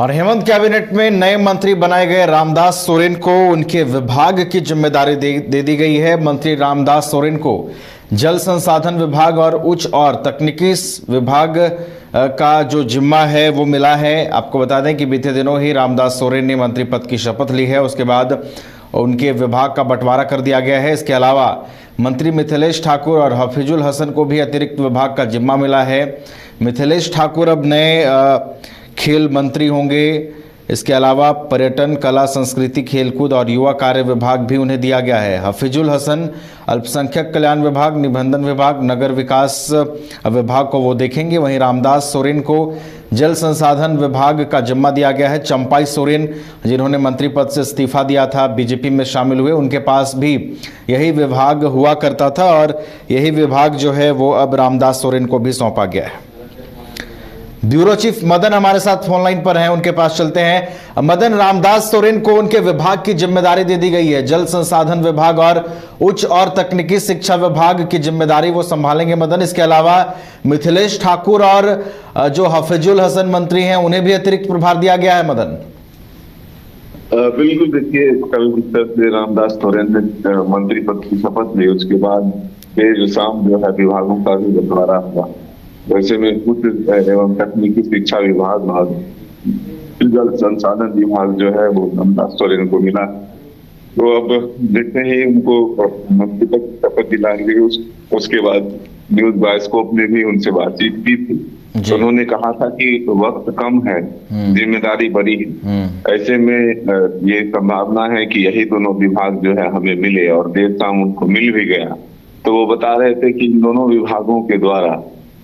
और हेमंत कैबिनेट में नए मंत्री बनाए गए रामदास सोरेन को उनके विभाग की जिम्मेदारी दे दी गई है। मंत्री रामदास सोरेन को जल संसाधन विभाग और उच्च और तकनीकी विभाग का जो जिम्मा है वो मिला है। आपको बता दें कि बीते दिनों ही रामदास सोरेन ने मंत्री पद की शपथ ली है, उसके बाद उनके विभाग का बंटवारा कर दिया गया है। इसके अलावा मंत्री मिथिलेश ठाकुर और हफीजुल हसन को भी अतिरिक्त विभाग का जिम्मा मिला है। मिथिलेश ठाकुर अब नए खेल मंत्री होंगे। इसके अलावा पर्यटन, कला, संस्कृति, खेलकूद और युवा कार्य विभाग भी उन्हें दिया गया है। हफीजुल हसन अल्पसंख्यक कल्याण विभाग, निबंधन विभाग, नगर विकास विभाग को वो देखेंगे। वहीं रामदास सोरेन को जल संसाधन विभाग का जिम्मा दिया गया है। चंपाई सोरेन, जिन्होंने मंत्री पद से इस्तीफा दिया था, बीजेपी में शामिल हुए, उनके पास भी यही विभाग हुआ करता था और यही विभाग जो है वो अब रामदास सोरेन को भी सौंपा गया है। ब्यूरो चीफ मदन हमारे साथ फोन लाइन पर हैं, उनके पास चलते हैं। मदन, रामदास सोरेन को उनके विभाग की जिम्मेदारी दे दी गई है, जल संसाधन विभाग और उच्च और तकनीकी शिक्षा विभाग की जिम्मेदारी वो संभालेंगे। मदन, इसके अलावा मिथिलेश ठाकुर और जो हफीजुल हसन मंत्री हैं उन्हें भी अतिरिक्त प्रभार दिया गया है। मदन, बिल्कुल, देखिए कल जिस तरह से रामदास सोरेन ने मंत्री पद की शपथ ली, उसके बाद देर शाम जो है विभागों का भी बंटवारा हुआ। वैसे में उच्च एवं तकनीकी शिक्षा विभाग और जल संसाधन विभाग जो है वो रामदास सोरेन को मिला। तो अब देखते ही उनको मंत्री पद की शपथ दिलाएंगे। उसके बाद न्यूज बायोस्कोप ने भी उनसे बातचीत की थी, तो उन्होंने कहा था कि वक्त कम है, जिम्मेदारी बड़ी है। ऐसे में ये संभावना है कि यही दोनों विभाग जो है हमें मिले, और देर शाम उनको मिल भी गया। तो वो बता रहे थे कि इन दोनों विभागों के द्वारा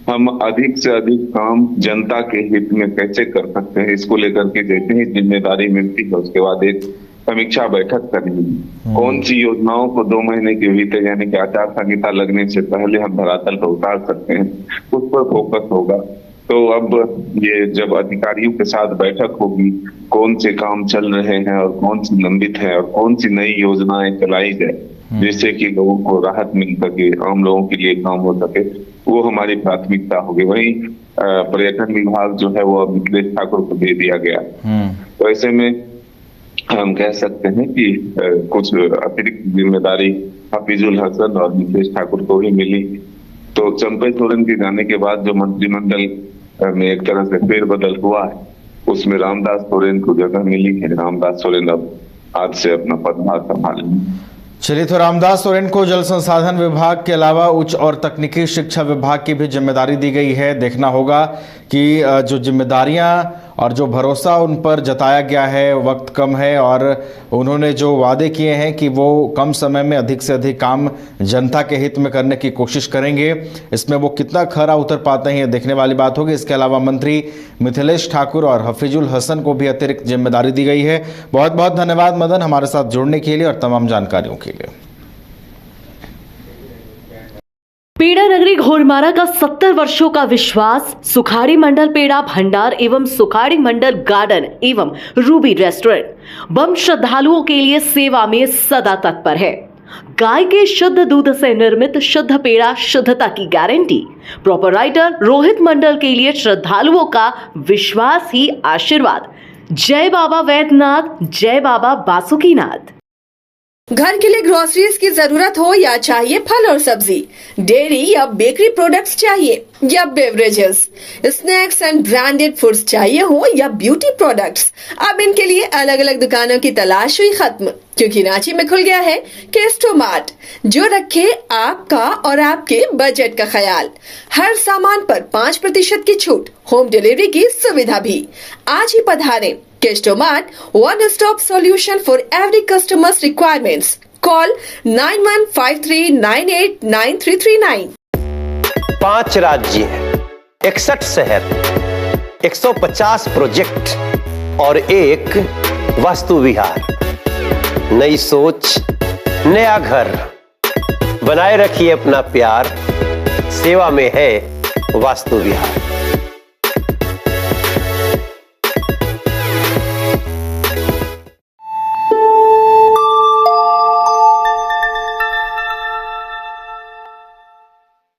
हम अधिक से अधिक काम जनता के हित में कैसे कर सकते हैं, इसको लेकर के जैसे ही जिम्मेदारी मिलती है उसके बाद एक समीक्षा बैठक करनी है। कौन सी योजनाओं को 2 महीने के भीतर, यानी कि आचार संहिता लगने से पहले हम धरातल पर उतार सकते हैं, उस पर फोकस होगा। तो अब ये जब अधिकारियों के साथ बैठक होगी, कौन से काम चल रहे हैं और कौन सी लंबित है और कौन सी नई योजनाएं चलाई जाए जिससे कि लोगों को राहत मिल सके, आम लोगों के लिए काम हो सके, वो हमारी प्राथमिकता होगी। वहीं पर्यटन विभाग जो है वो मिथिलेश ठाकुर को दे दिया गया। तो ऐसे में हम कह सकते हैं कि कुछ अतिरिक्त जिम्मेदारी हफीजुल हसन और मिथिलेश ठाकुर को ही मिली। तो चंपाई सोरेन के जाने के बाद जो मंत्रिमंडल में एक तरह से फेरबदल हुआ है, उसमें रामदास सोरेन को जगह मिली है। रामदास सोरेन अब आज से अपना पदभार संभालेंगे। चलिए, तो रामदास सोरेन को जल संसाधन विभाग के अलावा उच्च और तकनीकी शिक्षा विभाग की भी जिम्मेदारी दी गई है। देखना होगा कि जो जिम्मेदारियां और जो भरोसा उन पर जताया गया है, वक्त कम है और उन्होंने जो वादे किए हैं कि वो कम समय में अधिक से अधिक काम जनता के हित में करने की कोशिश करेंगे, इसमें वो कितना खरा उतर पाते हैं ये देखने वाली बात होगी। इसके अलावा मंत्री मिथिलेश ठाकुर और हफीजुल हसन को भी अतिरिक्त जिम्मेदारी दी गई है। बहुत बहुत धन्यवाद मदन, हमारे साथ जुड़ने के लिए और तमाम जानकारियों के लिए। पेड़ा नगरी घोरमारा का 70 वर्षों का विश्वास सुखाड़ी मंडल पेड़ा भंडार एवं सुखाड़ी मंडल गार्डन एवं रूबी रेस्टोरेंट बम श्रद्धालुओं के लिए सेवा में सदा तत्पर है। गाय के शुद्ध दूध से निर्मित शुद्ध पेड़ा, शुद्धता की गारंटी। प्रोपराइटर रोहित मंडल के लिए श्रद्धालुओं का विश्वास ही आशीर्वाद। जय बाबा वैद्यनाथ, जय बाबा बासुकीनाथ। घर के लिए ग्रोसरीज की जरूरत हो या चाहिए फल और सब्जी, डेयरी या बेकरी प्रोडक्ट्स चाहिए या beverages, snacks and branded foods चाहिए हो या ब्यूटी प्रोडक्ट्स, अब इनके लिए अलग अलग दुकानों की तलाश हुई खत्म, क्योंकि रांची में खुल गया है केस्टो मार्ट, जो रखे आपका और आपके बजट का ख्याल। हर सामान पर 5% की छूट, होम डिलीवरी की सुविधा भी। आज ही पधारें। Kesto mart, one stop solution for every customer's requirements. Call 9153989339। 5 राज्य, 61 शहर, 150 प्रोजेक्ट और एक वास्तु विहार। नई सोच, नया घर। बनाए रखिए अपना प्यार, सेवा में है वास्तु विहार।